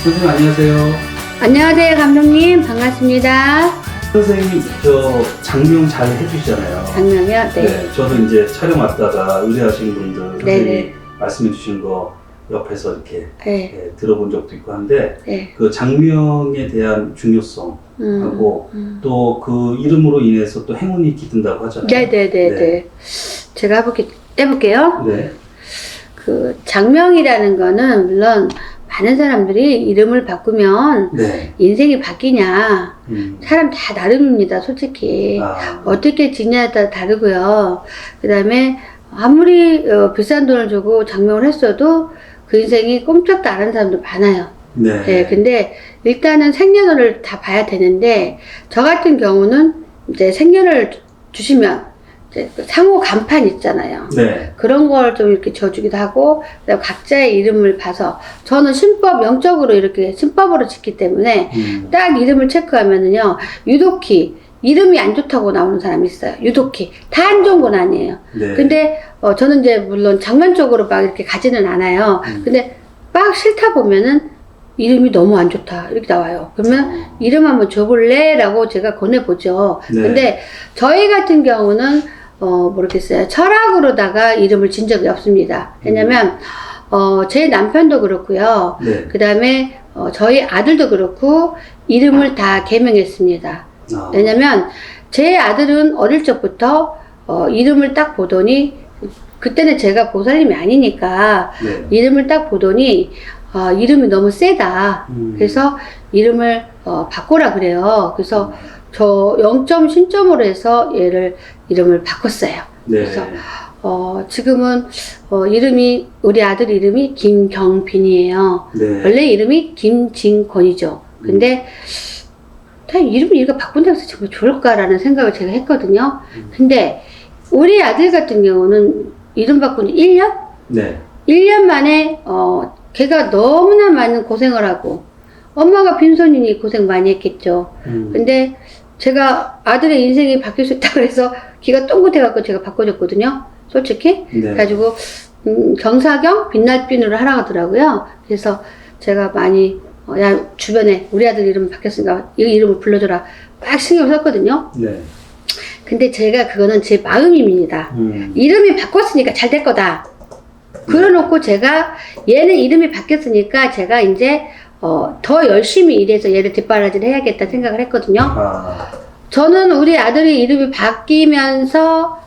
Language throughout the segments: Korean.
선생님 안녕하세요. 안녕하세요, 감독님. 반갑습니다. 선생님 저 장명 잘 해주시잖아요. 장명이요? 네. 네, 저도 이제 촬영 왔다가 의뢰하신 분들 선생님이 네네. 말씀해 주신 거 옆에서 이렇게 네. 들어본 적도 있고 한데 네. 그 장명에 대한 중요성하고 또 그 이름으로 인해서 또 행운이 깃든다고 하잖아요. 네네네네. 제가 해볼게요. 네. 그 장명이라는 거는 물론 많은 사람들이 이름을 바꾸면 네. 인생이 바뀌냐. 사람 다 나름입니다, 솔직히. 아. 어떻게 지냐에 따라 다르고요. 그 다음에 아무리 비싼 돈을 주고 장명을 했어도 그 인생이 꼼짝도 안 하는 사람도 많아요. 네. 네, 근데 일단은 생년월을 다 봐야 되는데 저 같은 경우는 이제 생년을 주시면 이제 상호 간판 있잖아요. 네. 그런 걸 좀 이렇게 줘주기도 하고 그다음에 각자의 이름을 봐서 저는 신법 영적으로 이렇게 신법으로 짓기 때문에 딱 이름을 체크하면은요 유독히 이름이 안 좋다고 나오는 사람이 있어요. 유독히 다 안 좋은 건 아니에요. 네. 근데 저는 이제 물론 장면적으로 막 이렇게 가지는 않아요. 근데 막 싫다 보면은 이름이 너무 안 좋다 이렇게 나와요. 그러면 이름 한번 줘볼래? 라고 제가 권해보죠. 네. 근데 저희 같은 경우는 모르겠어요. 철학으로다가 이름을 진 적이 없습니다. 왜냐면 제 남편도 그렇고요. 네. 그 다음에 저희 아들도 그렇고 이름을 다 개명했습니다. 아. 왜냐면 제 아들은 어릴 적부터 이름을 딱 보더니 그때는 제가 보살님이 아니니까 네. 이름을 딱 보더니 이름이 너무 세다. 그래서 이름을 바꾸라 그래요. 그래서 저 0점 신점으로 해서 이름을 바꿨어요. 네. 그래서 지금은 이름이 우리 아들 이름이 김경빈이에요. 네. 원래 이름이 김진권이죠. 근데 다 이름을 이렇게 바꾼다고 해서 정말 좋을까라는 생각을 제가 했거든요. 근데 우리 아들 같은 경우는 이름 바꾼 지 1년? 네. 1년 만에 걔가 너무나 많은 고생을 하고 엄마가 빈손이니 고생 많이 했겠죠. 근데 제가 아들의 인생이 바뀔 수 있다고 해서 귀가 똥긋해갖고 제가 바꿔줬거든요. 솔직히. 네. 그래가지고 경사경 빛날빈으로 하라고 하더라고요. 그래서 제가 많이 야 주변에 우리 아들 이름 바뀌었으니까 이 이름을 불러줘라 막 신경을 썼거든요. 네. 근데 제가 그거는 제 마음입니다. 이름이 바꿨으니까 잘 될 거다. 그래놓고 제가 얘는 이름이 바뀌었으니까 제가 이제 더 열심히 일해서 얘를 뒷바라지를 해야겠다 생각을 했거든요. 아. 저는 우리 아들이 이름이 바뀌면서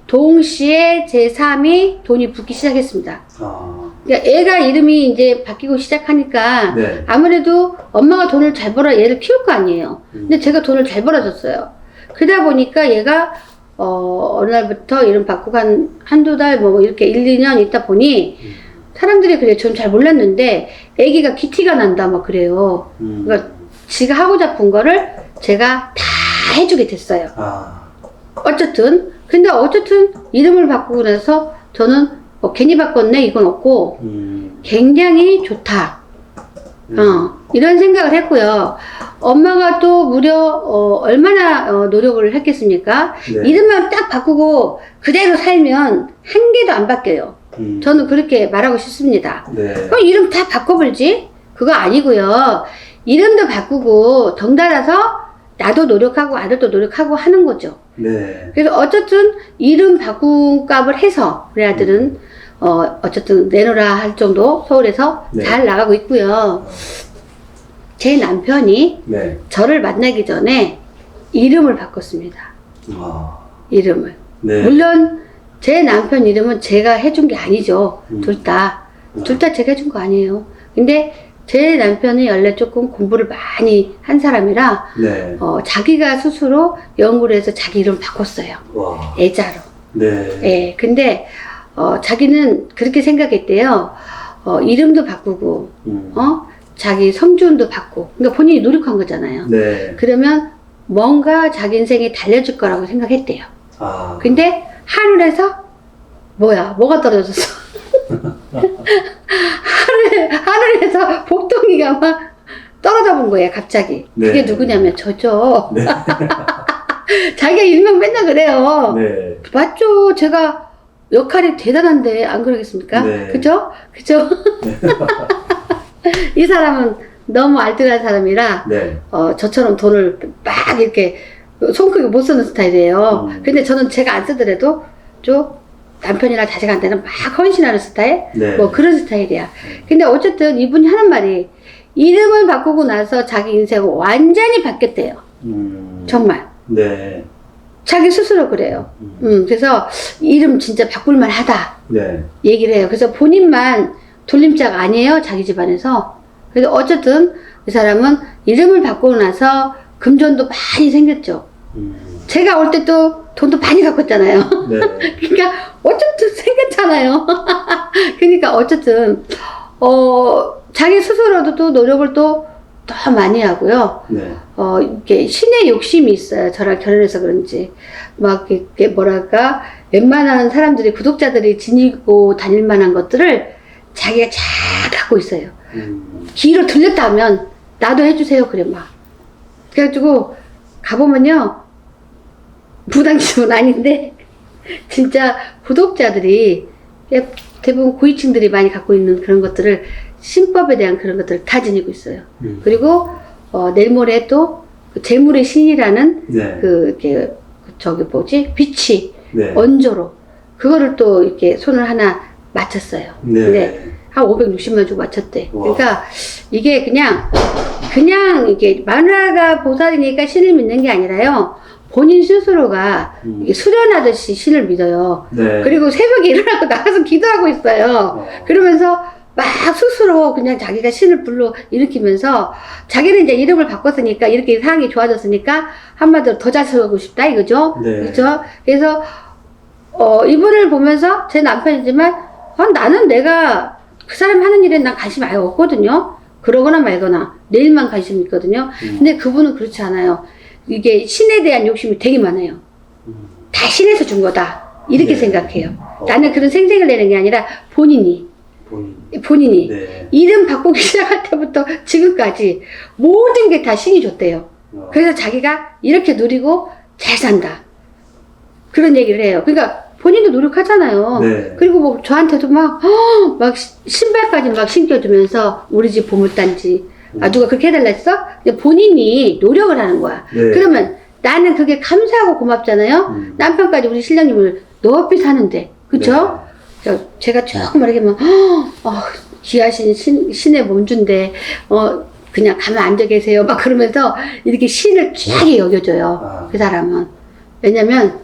동시에 제 삶이 돈이 붙기 시작했습니다. 아. 그러니까 애가 이름이 이제 바뀌고 시작하니까 네. 아무래도 엄마가 돈을 잘 벌어 얘를 키울 거 아니에요. 근데 제가 돈을 잘 벌어줬어요. 그러다 보니까 얘가 어느 날부터 이름 바꾸고 한두 달 뭐 이렇게 1, 2년 있다 보니 사람들이 그래 전 잘 몰랐는데 애기가 기티가 난다 막 그래요. 그러니까 지가 하고 싶은 거를 제가 다 해주게 됐어요. 아. 근데 어쨌든 이름을 바꾸고 나서 저는 괜히 바꿨네 이건 없고 굉장히 좋다. 이런 생각을 했고요. 엄마가 또 무려 얼마나 노력을 했겠습니까? 네. 이름만 딱 바꾸고 그대로 살면 한 개도 안 바뀌어요. 저는 그렇게 말하고 싶습니다. 네. 그럼 이름 다 바꿔볼지? 그거 아니고요. 이름도 바꾸고 덩달아서 나도 노력하고 아들도 노력하고 하는 거죠. 네. 그래서 어쨌든 이름 바꾼 값을 해서 우리 아들은 어쨌든 내놓으라 할 정도 서울에서 네. 잘 나가고 있고요. 제 남편이 네. 저를 만나기 전에 이름을 바꿨습니다. 아. 이름을. 네. 물론 제 남편 이름은 제가 해준 게 아니죠. 둘 다 제가 해준 거 아니에요. 근데 제 남편은 원래 조금 공부를 많이 한 사람이라 네. 자기가 스스로 연구를 해서 자기 이름을 바꿨어요. 와. 애자로. 네. 예, 근데 자기는 그렇게 생각했대요. 이름도 바꾸고 자기 성준도 바꾸고 그러니까 본인이 노력한 거잖아요. 네. 그러면 뭔가 자기 인생이 달려질 거라고 생각했대요. 아. 근데 하늘에서 뭐가 떨어졌어? 하늘에서 복덩이가 막 떨어져 본 거예요, 갑자기. 네. 그게 누구냐면 저죠. 네. 자기가 일명 맨날 그래요. 네. 맞죠? 제가 역할이 대단한데 안 그러겠습니까? 네. 그죠? 이 사람은 너무 알뜰한 사람이라 네. 저처럼 돈을 막 이렇게 손크게 못 쓰는 스타일이에요. 근데 저는 제가 안 쓰더라도 좀 남편이나 자식한테는 막 헌신하는 스타일? 네. 뭐 그런 스타일이야. 근데 어쨌든 이분이 하는 말이 이름을 바꾸고 나서 자기 인생은 완전히 바뀌었대요. 정말. 네. 자기 스스로 그래요. 그래서 이름 진짜 바꿀만 하다. 네. 얘기를 해요. 그래서 본인만 돌림자가 아니에요. 자기 집안에서. 그래서 어쨌든 이 사람은 이름을 바꾸고 나서 금전도 많이 생겼죠. 제가 올 때 또 돈도 많이 갖고 있잖아요. 네. 그러니까 어쨌든 생겼잖아요. 그러니까 어쨌든 자기 스스로도 또 노력을 또 더 많이 하고요. 네. 이렇게 신의 욕심이 있어요. 저랑 결혼해서 그런지. 막, 이렇게 뭐랄까, 웬만한 사람들이, 구독자들이 지니고 다닐 만한 것들을 자기가 잘 갖고 있어요. 기로 들렸다 하면, 나도 해주세요. 그래, 막. 그래가지고, 가보면요, 부당집은 아닌데, 진짜 구독자들이, 대부분 고위층들이 많이 갖고 있는 그런 것들을, 신법에 대한 그런 것들을 다 지니고 있어요. 그리고 내일 모레 또 재물의 신이라는 네. 이렇게 저기 뭐지 빛이 네. 언조로 그거를 또 이렇게 손을 하나 맞췄어요. 네. 근데 한 560만 주고 맞췄대. 와. 그러니까 이게 그냥 이게 마누라가 보살이니까 신을 믿는 게 아니라요. 본인 스스로가 이게 수련하듯이 신을 믿어요. 네. 그리고 새벽에 일어나고 나가서 기도하고 있어요. 그러면서 막 스스로 그냥 자기가 신을 불러 일으키면서 자기는 이제 이름을 바꿨으니까 이렇게 상황이 좋아졌으니까 한마디로 더 잘 살고 싶다 이거죠. 네. 그렇죠? 그래서 이분을 보면서 제 남편이지만 나는 내가 그 사람 하는 일에 난 관심 아예 없거든요. 그러거나 말거나 내일만 관심 있거든요. 근데 그분은 그렇지 않아요. 이게 신에 대한 욕심이 되게 많아요. 다 신에서 준 거다 이렇게 네. 생각해요. 나는 그런 생색을 내는 게 아니라 본인이 네. 이름 바꾸기 시작할 때부터 지금까지 모든 게 다 신이 줬대요. 그래서 자기가 이렇게 누리고 잘 산다. 그런 얘기를 해요. 그러니까 본인도 노력하잖아요. 네. 그리고 뭐 저한테도 막 신발까지 막 신겨주면서 우리 집 보물단지. 누가 그렇게 해달라 했어? 근데 본인이 노력을 하는 거야. 네. 그러면 나는 그게 감사하고 고맙잖아요. 남편까지 우리 신랑님을 높이 사는데. 그쵸? 네. 제가 조금 말하면 귀하신 신의 몸준데 그냥 가만 앉아 계세요 막 그러면서 이렇게 신을 귀하게 여겨줘요. 그 사람은 왜냐면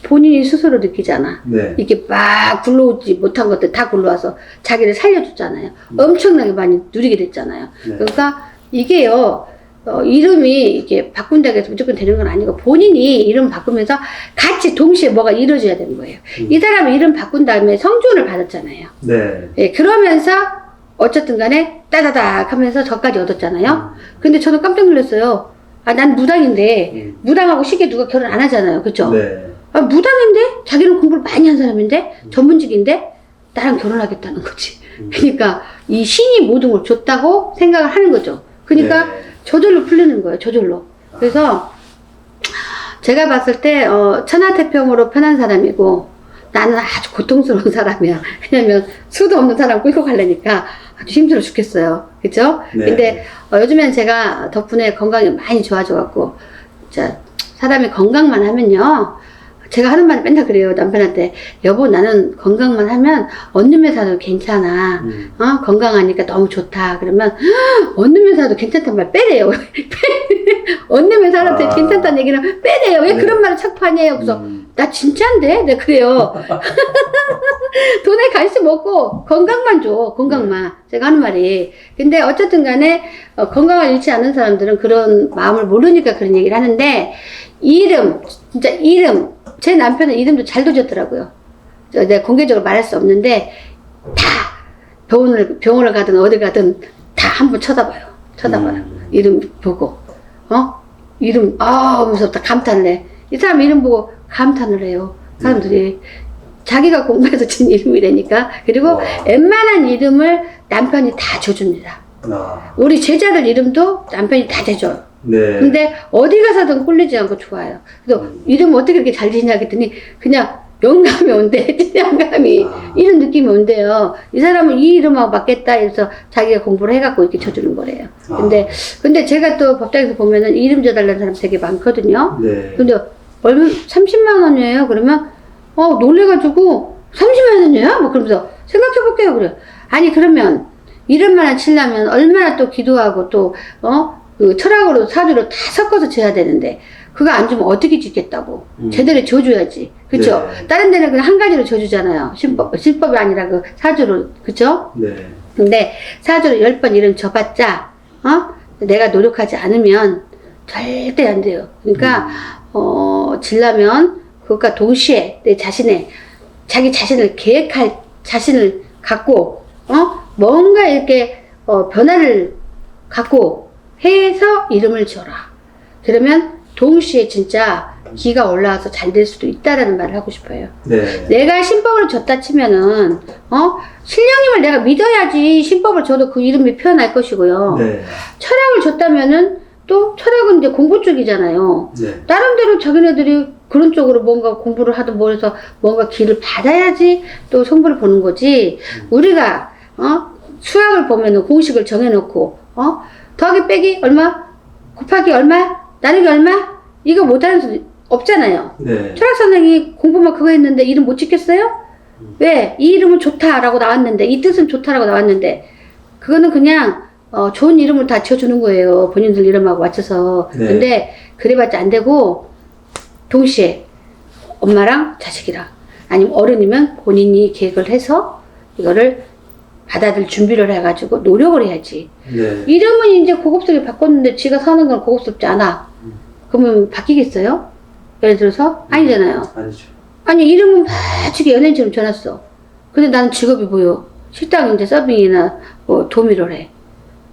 본인이 스스로 느끼잖아. 네. 이렇게 막 굴러오지 못한 것들 다 굴러와서 자기를 살려줬잖아요. 엄청나게 많이 누리게 됐잖아요. 네. 그러니까 이게요 이름이 이게 바꾼다고 해서 무조건 되는 건 아니고 본인이 이름 바꾸면서 같이 동시에 뭐가 이루어져야 되는 거예요. 이 사람은 이름 바꾼 다음에 성주를 받았잖아요. 네. 예, 그러면서 어쨌든 간에 따다닥 하면서 저까지 얻었잖아요. 근데 저는 깜짝 놀랐어요. 난 무당인데 무당하고 쉽게 누가 결혼 안 하잖아요. 그쵸? 네. 무당인데 자기는 공부를 많이 한 사람인데 전문직인데 나랑 결혼하겠다는 거지. 그러니까 이 신이 모든 걸 줬다고 생각을 하는 거죠. 그러니까 네. 저절로 풀리는 거예요. 저절로. 그래서 제가 봤을 때 천하태평으로 편한 사람이고 나는 아주 고통스러운 사람이야. 왜냐면 수도 없는 사람 끌고 가려니까 아주 힘들어 죽겠어요. 그죠? 네. 근데 요즘엔 제가 덕분에 건강이 많이 좋아져갖고 사람이 건강만 하면요. 제가 하는 말이 맨날 그래요. 남편한테. 여보, 나는 건강만 하면 언니매 사도 괜찮아. 건강하니까 너무 좋다. 그러면 언니매 사도 괜찮단 말 빼래요. 언니매 사람한테 괜찮다는 얘기는 빼래요. 왜 네. 그런 말을 자꾸 하냐요. 그래서 나 진짜인데? 내가 그래요. 돈에 관심 없고 건강만 줘. 건강만. 제가 하는 말이. 근데 어쨌든 간에 건강을 잃지 않는 사람들은 그런 마음을 모르니까 그런 얘기를 하는데 진짜 이름. 제 남편은 이름도 잘 둬줬더라고요. 내가 공개적으로 말할 수 없는데 다 병원을 가든 어디 가든 다 한번 쳐다봐요. 이름 보고 이름 하면서 다 감탄을 해. 이 사람 이름 보고 감탄을 해요. 사람들이 자기가 공부해서 진 이름이라니까. 그리고 웬만한 이름을 남편이 다 줘줍니다. 우리 제자들 이름도 남편이 다 대줘요. 네. 근데 어디 가서든 꼴리지 않고 좋아요. 그래서 이름 어떻게 그렇게 잘 지냐 했더니 그냥 영감이 온대. 영감이. 아. 이런 느낌이 온대요. 이 사람은 이 이름하고 맞겠다 해서 자기가 공부를 해갖고 이렇게 쳐주는 거래요. 근데 제가 또 법당에서 보면은 이름 줘달라는 사람 되게 많거든요. 네. 근데 얼마, 30만 원이에요? 그러면, 놀래가지고, 30만 원이에요? 뭐 그러면서 생각해볼게요. 그래요. 아니, 그러면 이름만 치려면 얼마나 또 기도하고 또, 그 철학으로 사주로 다 섞어서 줘야 되는데, 그거 안 주면 어떻게 짓겠다고. 제대로 줘줘야지. 그쵸? 네. 다른 데는 그냥 한 가지로 줘주잖아요. 신법이 아니라 그 사주로. 그쵸? 네. 근데 사주로 10번 이름 줘봤자, 내가 노력하지 않으면 절대 안 돼요. 그러니까, 질라면 그것과 동시에 내 자기 자신을 계획할 자신을 갖고, 뭔가 이렇게, 변화를 갖고 해서 이름을 줘라. 그러면 동시에 진짜 기가 올라와서 잘 될 수도 있다라는 말을 하고 싶어요. 네. 내가 신법을 줬다 치면은, 신령님을 내가 믿어야지 신법을 줘도 그 이름이 표현할 것이고요. 네. 철학을 줬다면은 또 철학은 이제 공부 쪽이잖아요. 네. 나름대로 자기네들이 그런 쪽으로 뭔가 공부를 하든 뭐 해서 뭔가 길을 받아야지 또 성부를 보는 거지. 우리가, 수학을 보면은 공식을 정해놓고, 더하기 빼기 얼마? 곱하기 얼마? 나누기 얼마? 이거 못하는 수 없잖아요. 네. 철학 선생이 공부만 그거 했는데 이름 못 짓겠어요? 왜? 이 이름은 좋다라고 나왔는데, 이 뜻은 좋다라고 나왔는데, 그거는 그냥, 좋은 이름을 다 지어주는 거예요. 본인들 이름하고 맞춰서. 네. 근데, 그래봤자 안 되고, 동시에, 엄마랑 자식이랑, 아니면 어른이면 본인이 계획을 해서, 이거를 받아들 준비를 해가지고, 노력을 해야지. 네. 이름은 이제 고급스럽게 바꿨는데, 지가 사는 건 고급스럽지 않아. 그러면 바뀌겠어요? 예를 들어서? 아니잖아요. 아니죠. 아니, 이름은 멋지게 연예인처럼 줘놨어. 근데 나는 직업이 뭐요? 식당 이제 서빙이나 뭐 도미를 해.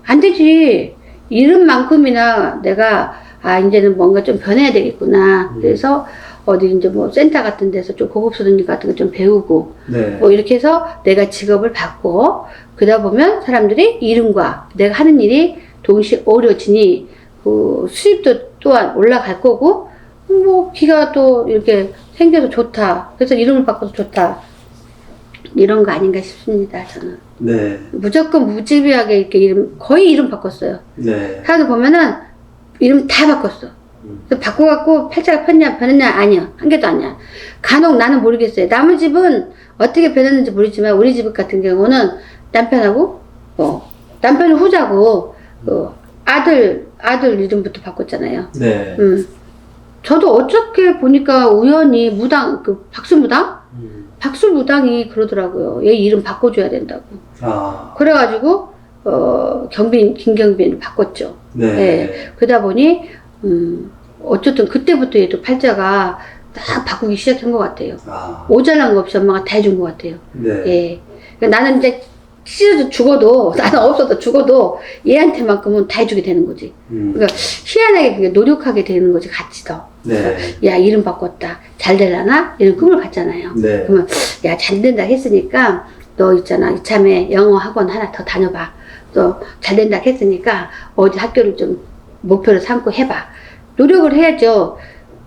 안 되지. 이름만큼이나 내가, 이제는 뭔가 좀 변해야 되겠구나. 그래서 어디 이제 뭐 센터 같은 데서 좀 고급스러운 일 같은 거 좀 배우고. 네. 뭐 이렇게 해서 내가 직업을 받고, 그러다 보면 사람들이 이름과 내가 하는 일이 동시에 어우러지니, 그 수입도 또한 올라갈 거고, 뭐 기가 또 이렇게 생겨서 좋다. 그래서 이름을 바꿔서 좋다. 이런 거 아닌가 싶습니다, 저는. 네. 무조건 무지비하게 이렇게 거의 이름 바꿨어요. 네. 사람들 보면은 이름 다 바꿨어. 그래서 바꿔갖고 팔자가 폈냐, 변했냐? 아니야. 한 개도 아니야. 간혹 나는 모르겠어요. 남의 집은 어떻게 변했는지 모르지만 우리 집 같은 경우는 남편하고, 남편은 후자고, 아들 이름부터 바꿨잖아요. 네. 저도 어떻게 보니까 우연히 무당, 박수무당? 박수무당이 그러더라고요. 얘 이름 바꿔줘야 된다고. 그래가지고, 김경빈을 바꿨죠. 네. 네. 그러다 보니, 어쨌든 그때부터 얘도 팔자가 딱 바꾸기 시작한 것 같아요. 모자란 거 없이 엄마가 다 해준 것 같아요. 네. 예. 그러니까 나는 이제 찢어져 죽어도, 나는 없어도 죽어도 얘한테만큼은 다 해주게 되는 거지. 그러니까 희한하게 그게 노력하게 되는 거지, 같이 더. 네. 야, 이름 바꿨다. 잘 되려나? 이런 꿈을 갖잖아요. 네. 그러면, 야, 잘 된다 했으니까, 너 있잖아. 이참에 영어 학원 하나 더 다녀봐. 또, 잘 된다 했으니까, 어디 학교를 좀 목표를 삼고 해봐. 노력을 해야죠.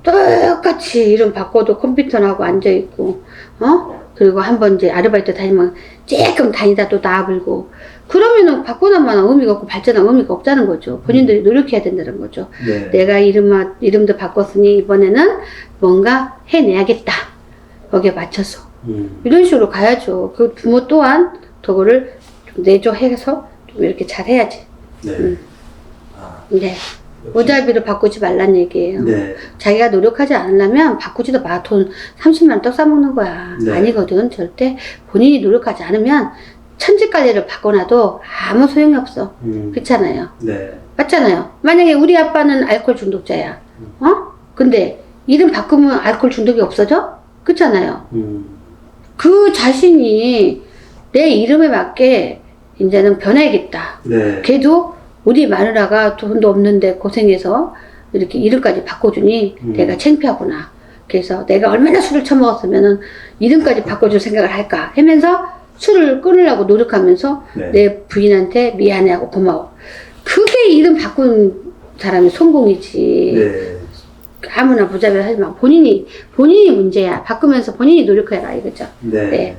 똑같이 이름 바꿔도 컴퓨터하고 앉아있고, 그리고 한번 이제 아르바이트 다니면 조금 다니다 또 나불고 그러면은 바꾸나마나 의미가 없고 발전한 의미가 없다는 거죠. 본인들이 노력해야 된다는 거죠. 네. 내가 이름도 바꿨으니 이번에는 뭔가 해내야겠다. 거기에 맞춰서. 이런 식으로 가야죠. 그 부모 또한 그거를 좀 내조해서 좀 이렇게 잘 해야지. 네. 네. 모자비로 바꾸지 말란 얘기예요. 네. 자기가 노력하지 않으려면 바꾸지도 마. 돈 30만 원 떡 싸먹는 거야. 네. 아니거든. 절대 본인이 노력하지 않으면 천지깔리를 바꿔놔도 아무 소용이 없어. 그렇잖아요. 네. 맞잖아요. 만약에 우리 아빠는 알코올 중독자야. 근데 이름 바꾸면 알코올 중독이 없어져? 그렇잖아요. 그 자신이 내 이름에 맞게 이제는 변해야겠다. 네. 걔도 우리 마누라가 돈도 없는데 고생해서 이렇게 이름까지 바꿔주니 내가 창피하구나. 그래서 내가 얼마나 술을 처먹었으면은 이름까지 바꿔줄 생각을 할까 하면서 술을 끊으려고 노력하면서 네. 내 부인한테 미안해하고 고마워. 그게 이름 바꾼 사람의 성공이지. 네. 아무나 무자비로 하지 마. 본인이 문제야. 바꾸면서 본인이 노력해라 이거죠. 네. 네.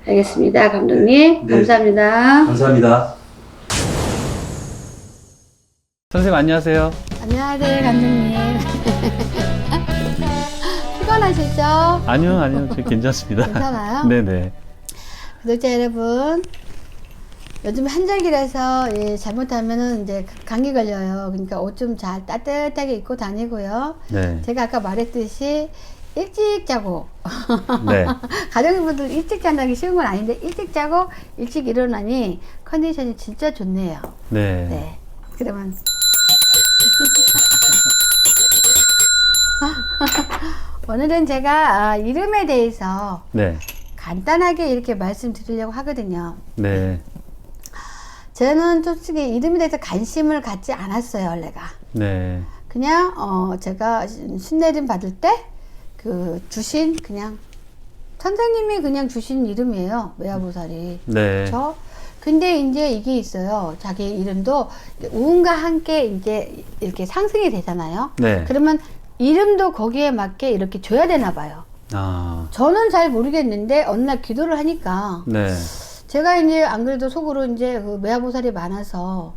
알겠습니다, 감독님. 네. 감사합니다. 감사합니다. 선생님 안녕하세요. 안녕하세요, 감독님. 피곤하시죠? 아니요, 저 괜찮습니다. 괜찮아요? 네네. 구독자 여러분, 요즘 한절기라서 예, 잘못하면은 이제 감기 걸려요. 그러니까 옷 좀 잘 따뜻하게 입고 다니고요. 네. 제가 아까 말했듯이 일찍 자고 네. 가정분들 일찍 잔다기 쉬운 건 아닌데 일찍 자고 일찍 일어나니 컨디션이 진짜 좋네요. 네. 네. 그러면 오늘은 제가 이름에 대해서 네. 간단하게 이렇게 말씀드리려고 하거든요. 네. 저는 솔직히 이름에 대해서 관심을 갖지 않았어요, 원래가. 네. 그냥 제가 신내림 받을 때 주신 그냥 선생님이 그냥 주신 이름이에요, 매화보살이. 네. 그렇죠? 근데 이제 이게 있어요. 자기 이름도 운과 함께 이제 이렇게 상승이 되잖아요. 네. 그러면 이름도 거기에 맞게 이렇게 줘야 되나 봐요. 아. 저는 잘 모르겠는데 어느 날 기도를 하니까 네. 제가 이제 안 그래도 속으로 이제 그 매화보살이 많아서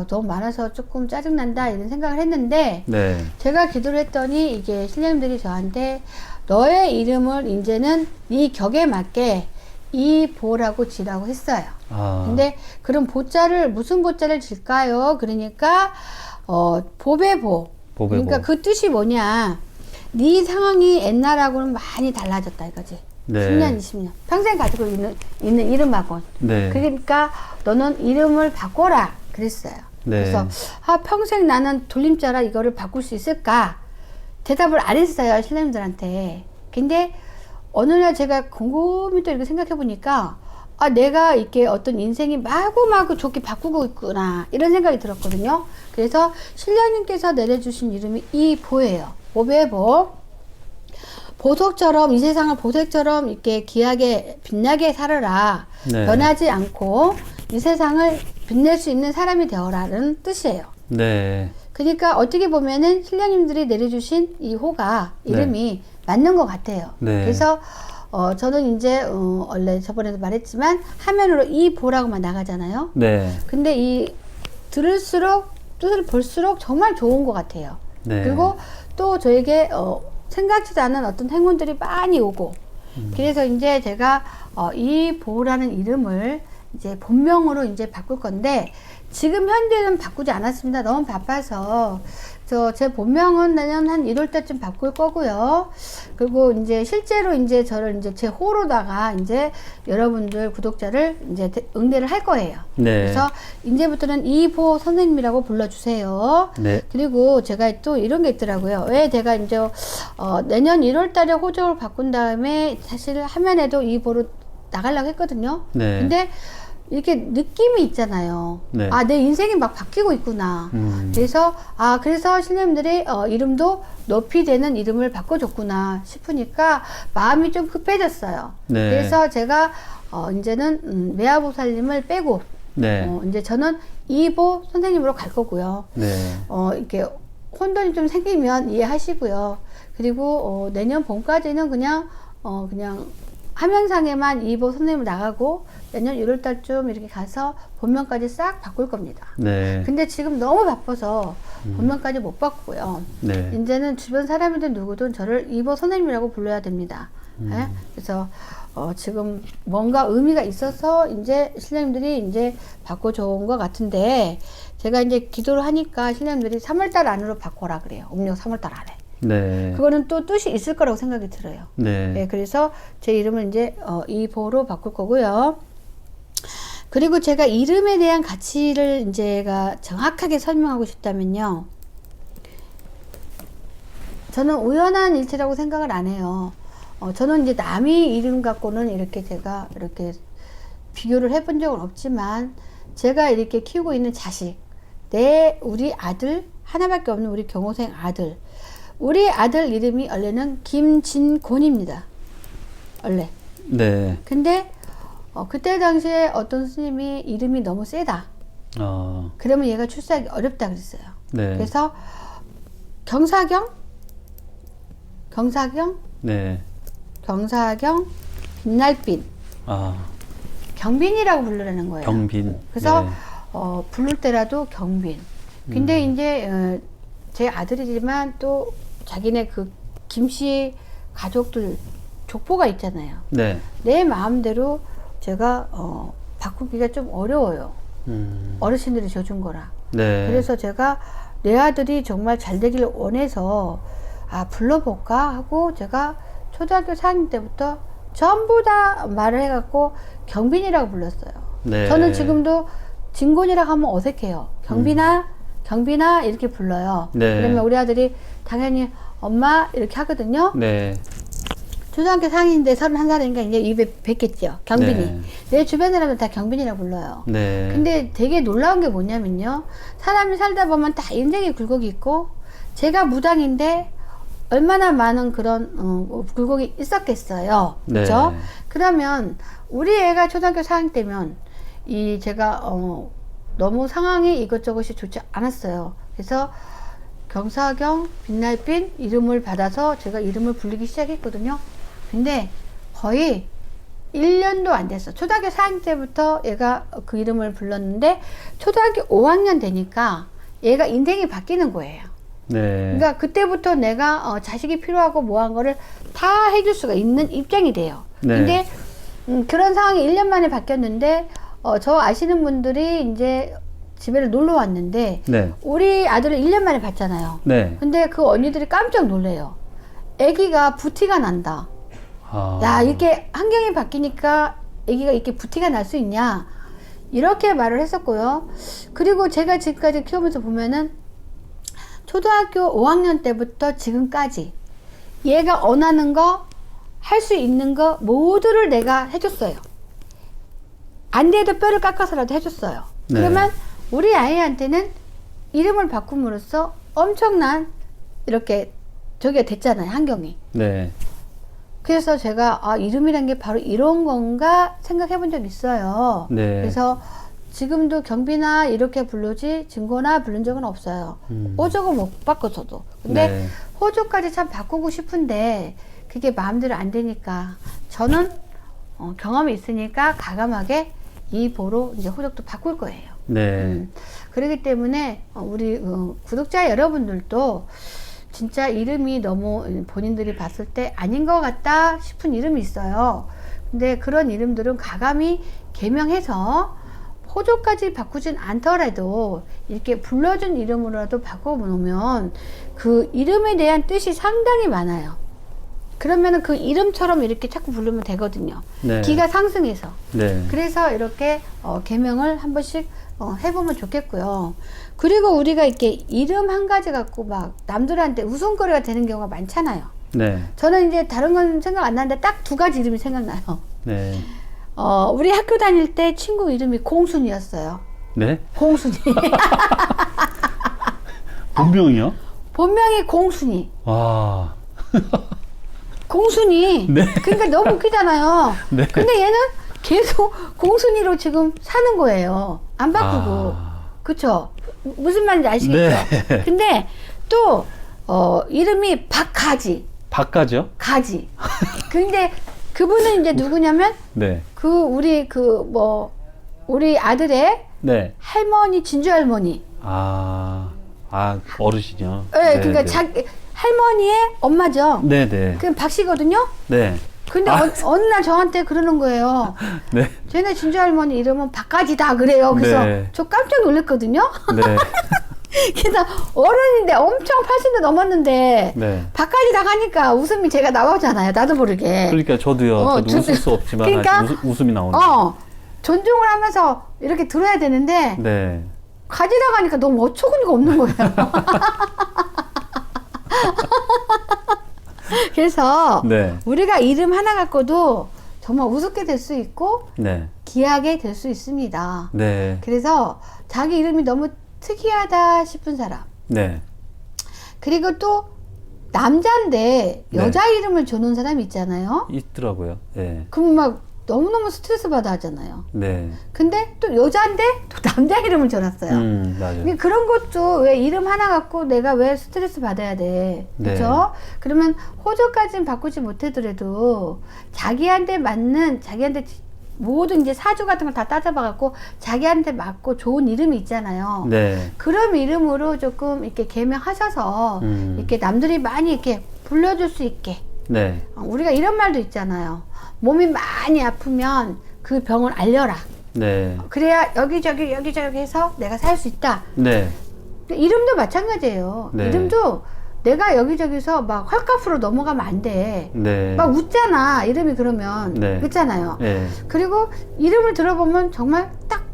너무 많아서 조금 짜증난다 이런 생각을 했는데 네. 제가 기도를 했더니 이게 신령님들이 저한테 너의 이름을 이제는 이 격에 맞게 이보라고 지라고 했어요. 아. 근데 그럼 보자를 무슨 보자를 질까요? 그러니까 보배보. 보배보. 그러니까 그 뜻이 뭐냐? 네 상황이 옛날하고는 많이 달라졌다 이거지. 네. 10년, 20년. 평생 가지고 있는 이름하고. 네. 그러니까 너는 이름을 바꿔라. 그랬어요. 네. 그래서 평생 나는 돌림자라 이거를 바꿀 수 있을까? 대답을 안 했어요. 신랑님들한테. 근데 어느 날 제가 곰곰이 또 이렇게 생각해 보니까 내가 이렇게 어떤 인생이 마구마구 좋게 바꾸고 있구나 이런 생각이 들었거든요. 그래서 신령님께서 내려주신 이름이 이보예요. 보배보. 보석처럼 이 세상을 보석처럼 이렇게 귀하게 빛나게 살아라. 네. 변하지 않고 이 세상을 빛낼 수 있는 사람이 되어라는 뜻이에요. 네. 그러니까 어떻게 보면은 신령님들이 내려주신 이 호가 이름이 맞는 것 같아요. 네. 그래서 저는 이제 원래 저번에도 말했지만 화면으로 이 보라고만 나가잖아요. 네. 근데 이 들을수록 뜻을 볼수록 정말 좋은 것 같아요. 네. 그리고 또 저에게 생각지도 않은 어떤 행운들이 많이 오고 그래서 이제 제가 이 보라는 이름을 이제 본명으로 이제 바꿀 건데 지금 현재는 바꾸지 않았습니다. 너무 바빠서 제 본명은 내년 한 1월 때쯤 바꿀 거고요. 그리고 이제 실제로 이제 저를 이제 제 호로다가 이제 여러분들 구독자를 이제 응대를 할 거예요. 네. 그래서 이제부터는 이보 선생님이라고 불러주세요. 네. 그리고 제가 또 이런 게 있더라고요. 왜 제가 이제 내년 1월 달에 호적을 바꾼 다음에 사실 화면에도 이보로 나가려고 했거든요. 네. 근데 이렇게 느낌이 있잖아요. 네. 내 인생이 막 바뀌고 있구나. 그래서 신령님들이 이름도 높이 되는 이름을 바꿔줬구나 싶으니까 마음이 좀 급해졌어요. 네. 그래서 제가 이제는 매화보살님을 빼고 네. 이제 저는 이보 선생님으로 갈 거고요. 네. 이렇게 혼돈이 좀 생기면 이해하시고요. 그리고 내년 봄까지는 그냥 화면상에만 이보 선생님을 나가고 내년 1월 달쯤 이렇게 가서 본명까지 싹 바꿀 겁니다. 네. 근데 지금 너무 바빠서 본명까지 못 바꾸고요. 네. 이제는 주변 사람이든 누구든 저를 이보 선생님이라고 불러야 됩니다. 네? 그래서 지금 뭔가 의미가 있어서 이제 신령님들이 이제 바꿔줘온 것 같은데 제가 이제 기도를 하니까 신령님들이 3월달 안으로 바꿔라 그래요. 음력 3월달 안에. 네. 그거는 또 뜻이 있을 거라고 생각이 들어요. 네. 네, 그래서 제 이름을 이제 이보로 바꿀 거고요. 그리고 제가 이름에 대한 가치를 제가 정확하게 설명하고 싶다면요. 저는 우연한 일치라고 생각을 안 해요. 저는 이제 남의 이름 갖고는 이렇게 제가 이렇게 비교를 해본 적은 없지만 제가 이렇게 키우고 있는 자식, 우리 아들, 하나밖에 없는 우리 경호생 아들, 우리 아들 이름이 원래는 김진곤입니다. 원래. 네. 근데 그때 당시에 어떤 스님이 이름이 너무 세다. 어. 그러면 얘가 출세하기 어렵다 그랬어요. 네. 그래서 경사경 경사경, 네. 경사경, 빛날빛, 아, 경빈이라고 부르라는 거예요. 경빈. 그래서 네. 부를 때라도 경빈. 근데 이제 제 아들이지만 또 자기네 그 김씨 가족들 족보가 있잖아요. 네. 내 마음대로 제가 바꾸기가 좀 어려워요. 어르신들이 줘준 거라. 네. 그래서 제가 내 아들이 정말 잘 되기를 원해서 불러볼까 하고 제가 초등학교 4학년 때부터 전부 다 말을 해갖고 경빈이라고 불렀어요. 네. 저는 지금도 진곤이라고 하면 어색해요. 경빈아, 경빈아 이렇게 불러요. 네. 그러면 우리 아들이 당연히 엄마 이렇게 하거든요. 네. 초등학교 4학년인데 31살이니까 이제 입에 뱉겠죠. 경빈이. 네. 내 주변 사람들 다 경빈이라고 불러요. 네. 근데 되게 놀라운 게 뭐냐면요. 사람이 살다 보면 다 인생의 굴곡이 있고, 제가 무당인데 얼마나 많은 그런 굴곡이 있었겠어요. 네. 그렇죠? 그러면 우리 애가 초등학교 4학년 때면 이 제가 너무 상황이 이것저것이 좋지 않았어요. 그래서 경사경, 빛날빛 이름을 받아서 제가 이름을 부르기 시작했거든요. 근데 거의 1년도 안 됐어. 초등학교 4학년 때부터 얘가 그 이름을 불렀는데 초등학교 5학년 되니까 얘가 인생이 바뀌는 거예요. 네. 그러니까 그때부터 내가 자식이 필요하고 뭐한 거를 다 해줄 수가 있는 입장이 돼요. 네. 근데 그런 상황이 1년 만에 바뀌었는데 저 아시는 분들이 이제 집에를 놀러 왔는데 네. 우리 아들을 1년 만에 봤잖아요. 네. 근데 그 언니들이 깜짝 놀래요. 아기가 부티가 난다. 아. 야, 이렇게 환경이 바뀌니까 아기가 이렇게 부티가 날 수 있냐, 이렇게 말을 했었고요. 그리고 제가 지금까지 키우면서 보면은 초등학교 5학년 때부터 지금까지 얘가 원하는 거, 할 수 있는 거 모두를 내가 해줬어요. 안 돼도 뼈를 깎아서라도 해줬어요. 네. 그러면 우리 아이한테는 이름을 바꿈으로써 엄청난 이렇게 저기가 됐잖아요, 환경이. 네. 그래서 제가 이름이란 게 바로 이런 건가 생각해 본 적 있어요. 네. 그래서 지금도 경비나 이렇게 부르지 진고나 부른 적은 없어요. 호적은 못 바꿔서도. 근데 네. 호적까지 참 바꾸고 싶은데 그게 마음대로 안 되니까 저는 경험이 있으니까 가감하게 이 보로 이제 호적도 바꿀 거예요. 네. 그렇기 때문에 우리 구독자 여러분들도 진짜 이름이 너무 본인들이 봤을 때 아닌 것 같다 싶은 이름이 있어요. 근데 그런 이름들은 가감히 개명해서 호조까지 바꾸진 않더라도 이렇게 불러준 이름으로라도 바꿔놓으면 그 이름에 대한 뜻이 상당히 많아요. 그러면은 그 이름처럼 이렇게 자꾸 부르면 되거든요. 네. 기가 상승해서. 네. 그래서 이렇게 개명을 한 번씩 해보면 좋겠고요. 그리고 우리가 이렇게 이름 한 가지 갖고 막 남들한테 웃음거리가 되는 경우가 많잖아요. 네. 저는 이제 다른 건 생각 안 나는데 딱 두 가지 이름이 생각나요. 네. 우리 학교 다닐 때 친구 이름이 공순이었어요. 네. 공순이. 본명이요? 본명이 공순이. 와. 공순이. 네. 그러니까 너무 웃기잖아요. 네. 근데 얘는 계속 공순이로 지금 사는 거예요. 안 바꾸고. 그쵸? 무슨 말인지 아시겠죠? 네. 근데 또 이름이 박가지. 박가죠? 가지. 근데 그분은 이제 누구냐면 네. 우리 아들의 네. 할머니, 진주 할머니. 어르신이요? 네, 그러니까 할머니의 엄마죠. 네네. 그럼 박씨거든요. 네. 근데 어느 날 저한테 그러는 거예요. 네. 쟤네 진주 할머니 이름은 박가지다 그래요. 그래서 네. 저 깜짝 놀랐거든요. 네. 그래서 어른인데 엄청 80대 넘었는데 네. 박가지 나가니까 웃음이 제가 나오잖아요. 나도 모르게. 그러니까 저도요. 저도 웃을 수 없지만 그러니까, 웃음이 나오네요. 존중을 하면서 이렇게 들어야 되는데 네. 가지 나가니까 너무 어처구니가 없는 거예요. 그래서 네. 우리가 이름 하나 갖고도 정말 우습게 될 수 있고 네. 귀하게 될 수 있습니다. 네. 그래서 자기 이름이 너무 특이하다 싶은 사람, 네. 그리고 또 남자인데 네. 여자 이름을 줘놓은 사람이 있잖아요. 있더라고요. 네. 그럼 막 너무너무 스트레스 받아 하잖아요. 네. 근데 또 여자인데 또 남자 이름을 줘놨어요. 맞아요. 근데 그런 것도 왜 이름 하나 갖고 내가 왜 스트레스 받아야 돼? 네. 그렇죠? 그러면 호주까지는 바꾸지 못하더라도 자기한테 맞는 자기한테 모든 이제 사주 같은 걸 다 따져봐갖고 자기한테 맞고 좋은 이름이 있잖아요. 네. 그런 이름으로 조금 이렇게 개명하셔서 이렇게 남들이 많이 이렇게 불러줄 수 있게. 네. 우리가 이런 말도 있잖아요. 몸이 많이 아프면 그 병을 알려라. 네. 그래야 여기저기 해서 내가 살 수 있다. 네. 근데 이름도 마찬가지예요. 네. 이름도 내가 여기저기서 막 헐값으로 넘어가면 안 돼. 네. 막 웃잖아. 이름이 그러면. 네. 그렇잖아요. 네. 그리고 이름을 들어보면 정말 딱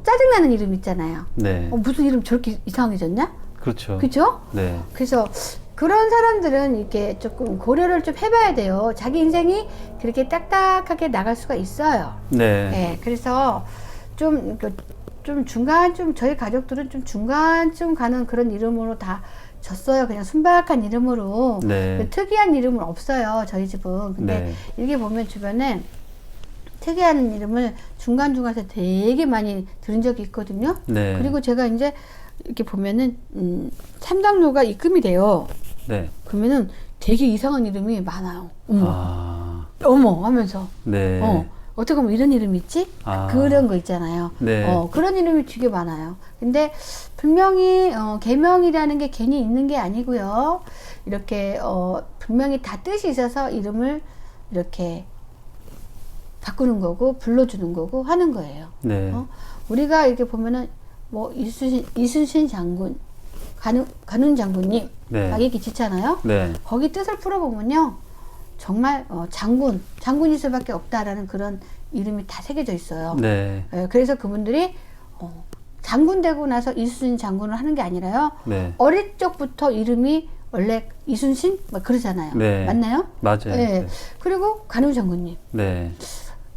짜증나는 이름 있잖아요. 네. 무슨 이름 저렇게 이상해졌냐? 그렇죠. 그죠? 네. 그래서 그런 사람들은 이렇게 조금 고려를 좀 해봐야 돼요. 자기 인생이 그렇게 딱딱하게 나갈 수가 있어요. 네. 네, 그래서 좀 중간쯤, 저희 가족들은 좀 중간쯤 가는 그런 이름으로 다 졌어요. 그냥 순박한 이름으로. 네. 특이한 이름은 없어요. 저희 집은. 근데 네. 이렇게 보면 주변에 특이한 이름을 중간중간에서 되게 많이 들은 적이 있거든요. 네. 그리고 제가 이제 이렇게 보면은, 삼당료가 입금이 돼요. 네. 그러면은 되게 이상한 이름이 많아요. 어머, 아. 어머 하면서. 네. 어떻게 보면 이런 이름 있지? 아. 그런 거 있잖아요. 네. 그런 이름이 되게 많아요. 근데 분명히 계명이라는 게 괜히 있는 게 아니고요. 이렇게 분명히 다 뜻이 있어서 이름을 이렇게 바꾸는 거고 불러주는 거고 하는 거예요. 네. 우리가 이렇게 보면은 뭐 이순신 장군, 관훈 장군님 네. 막 이렇게 짓잖아요. 네. 거기 뜻을 풀어보면요. 정말 장군일 수밖에 없다라는 그런 이름이 다 새겨져 있어요. 네. 그래서 그분들이 장군 되고 나서 이순신 장군을 하는 게 아니라요. 네. 어릴 적부터 이름이 원래 이순신 막 그러잖아요. 네. 맞나요? 맞아요. 네. 네. 그리고 관훈 장군님. 네.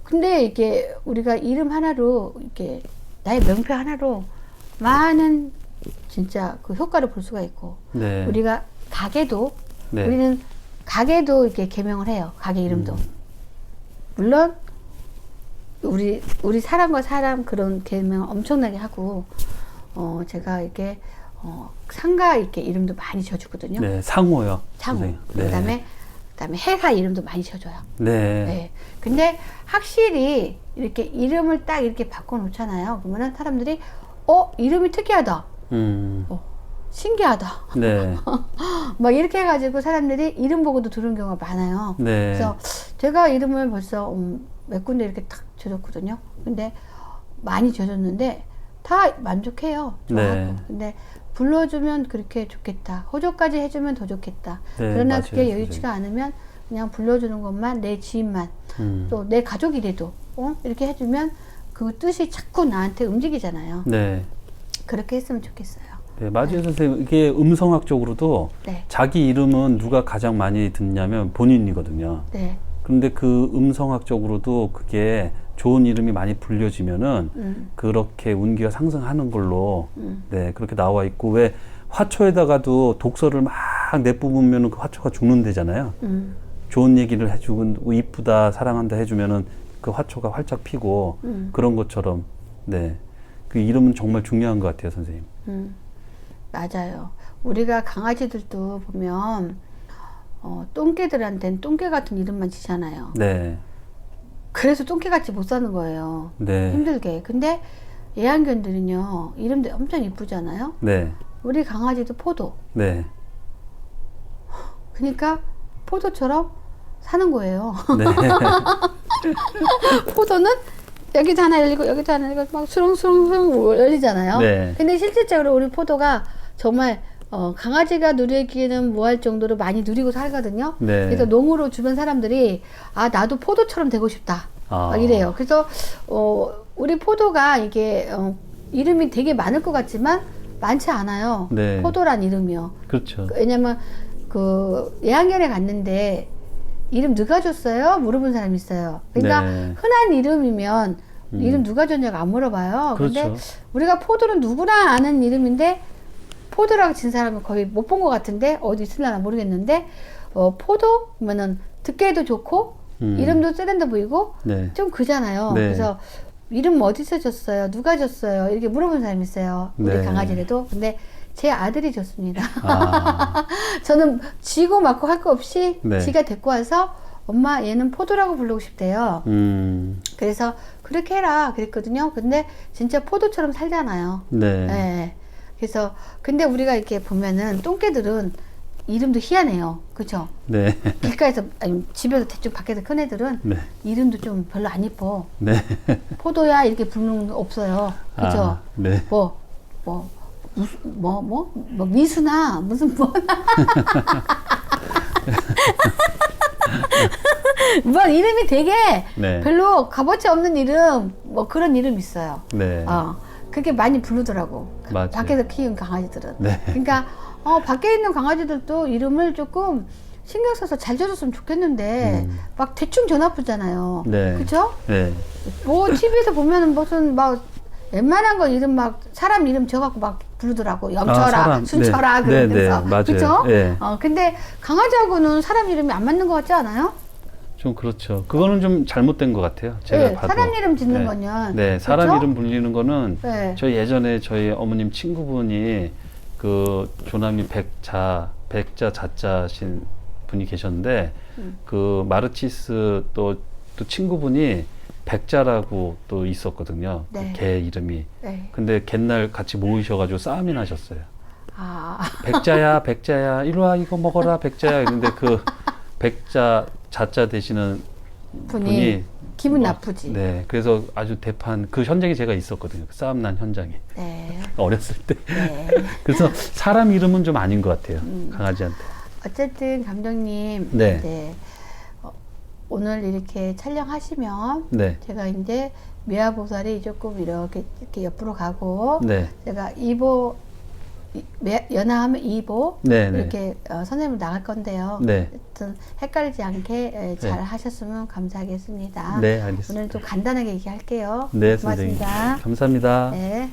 근데 이게 우리가 이름 하나로 이렇게 나의 명패 하나로 많은 진짜 그 효과를 볼 수가 있고 네. 우리가 가게도 네. 우리는 가게도 이렇게 개명을 해요. 가게 이름도. 물론 우리 사람과 사람 그런 개명 엄청나게 하고 제가 이렇게 상가 이렇게 이름도 많이 지어주거든요. 네. 상호요. 상호. 선생님. 네. 그다음에 회사 이름도 많이 지어줘요. 네. 네. 근데 확실히 이렇게 이름을 딱 이렇게 바꿔놓잖아요. 그러면은 사람들이 이름이 특이하다. 신기하다. 네. 막 이렇게 해가지고 사람들이 이름 보고도 들은 경우가 많아요. 네. 그래서 제가 이름을 벌써 몇 군데 이렇게 탁 지어줬거든요. 근데 많이 지어줬는데 다 만족해요. 좋아하고. 네. 근데 불러주면 그렇게 좋겠다. 호조까지 해주면 더 좋겠다. 네, 그러나 맞아요, 그게 여유치가 않으면 그냥 불러주는 것만 내 지인만 또 내 가족이라도 이렇게 해주면 그 뜻이 자꾸 나한테 움직이잖아요. 네. 그렇게 했으면 좋겠어요. 네, 맞아요, 선생님. 이게 음성학적으로도 네. 자기 이름은 누가 가장 많이 듣냐면 본인이거든요. 네. 그런데 그 음성학적으로도 그게 좋은 이름이 많이 불려지면은 그렇게 운기가 상승하는 걸로 네, 그렇게 나와 있고 왜 화초에다가도 독서를 막 내뿜으면은 그 화초가 죽는다잖아요. 좋은 얘기를 해주고 이쁘다, 사랑한다 해주면은 그 화초가 활짝 피고 그런 것처럼 네, 그 이름은 정말 중요한 것 같아요, 선생님. 맞아요. 우리가 강아지들도 보면 똥개들한테는 똥개 같은 이름만 지잖아요. 네. 그래서 똥개같이 못 사는 거예요. 네. 힘들게. 근데 애완견들은요, 이름도 엄청 이쁘잖아요. 네. 우리 강아지도 포도. 네. 그러니까 포도처럼 사는 거예요. 네. 포도는 여기도 하나 열리고 여기도 하나 열리고 막 수렁수렁 열리잖아요. 네. 근데 실질적으로 우리 포도가 정말 강아지가 누리기에는 뭐할 정도로 많이 누리고 살거든요. 네. 그래서 농으로 주변 사람들이 나도 포도처럼 되고 싶다. 막 이래요. 그래서 우리 포도가 이게 이름이 되게 많을 것 같지만 많지 않아요. 네. 포도란 이름이요. 그렇죠. 왜냐면 그 애완견에 갔는데 이름 누가 줬어요? 물어본 사람이 있어요. 그러니까 네. 흔한 이름이면 이름 누가 줬냐고 안 물어봐요. 그렇죠. 근데 우리가 포도는 누구나 아는 이름인데 포도라고 진 사람은 거의 못 본 것 같은데 어디 있을려나 모르겠는데 포도 그러면은 듣기에도 좋고 이름도 세련돼 보이고 네. 좀 그잖아요. 네. 그래서 이름 어디서 줬어요? 누가 줬어요? 이렇게 물어보는 사람이 있어요. 우리 네. 강아지라도. 근데 제 아들이 줬습니다. 아, 저는 쥐고 맞고 할 거 없이 네. 지가 데리고 와서 엄마 얘는 포도라고 부르고 싶대요. 그래서 그렇게 해라 그랬거든요. 근데 진짜 포도처럼 살잖아요. 네. 네. 그래서 근데 우리가 이렇게 보면은 똥개들은 이름도 희한해요. 그죠? 네. 길가에서 아니 집에서 대충 밖에서 큰 애들은 네. 이름도 좀 별로 안 이뻐. 네. 포도야 이렇게 부르는 거 없어요. 그죠? 아, 네. 뭐 미수나 무슨 뭐 이름이 되게 네. 별로 값어치 없는 이름 뭐 그런 이름 있어요. 네. 그게 많이 부르더라고. 맞아요. 밖에서 키운 강아지들은. 네. 그러니까 밖에 있는 강아지들도 이름을 조금 신경 써서 잘 줘줬으면 좋겠는데 막 대충 전 아프잖아요. 네. 그죠? 네. 뭐 TV에서 보면은 무슨 막 웬만한 거 이름 막 사람 이름 적갖고 막 부르더라고. 영철아, 사람. 순철아 네. 그러면서. 네, 맞아요. 그죠? 네. 근데 강아지하고는 사람 이름이 안 맞는 것 같지 않아요? 좀 그렇죠. 그거는 좀 잘못된 것 같아요. 제가 네, 봐도. 사람 이름 짓는 네. 거는. 네, 사람 그렇죠? 이름 불리는 거는 네. 저 예전에 저희 어머님 친구분이 그 조남이 백자 자자신 분이 계셨는데 그 마르치스 또 친구분이 백자라고 또 있었거든요. 네. 그 개 이름이. 네. 근데 갯날 같이 모이셔가지고 싸움이 나셨어요. 아, 백자야, 이리 와, 이거 먹어라, 백자야. 근데 그 백자, 자자 되시는 분이 기분 나쁘지. 네, 그래서 아주 대판, 그 현장에 제가 있었거든요. 그 싸움 난 현장에. 네. 어렸을 때. 네. 그래서 사람 이름은 좀 아닌 것 같아요. 강아지한테. 어쨌든 감독님, 네. 이제 오늘 이렇게 촬영하시면 네. 제가 이제 미아보살이 조금 이렇게 옆으로 가고 네. 제가 2보 연하하면 2보 네, 네. 이렇게 선생님을 나갈 건데요. 네. 하여튼 헷갈리지 않게 잘 네. 하셨으면 감사하겠습니다. 네, 알겠습니다. 오늘 좀 간단하게 얘기할게요. 네, 선생님. 고맙습니다. 감사합니다. 네.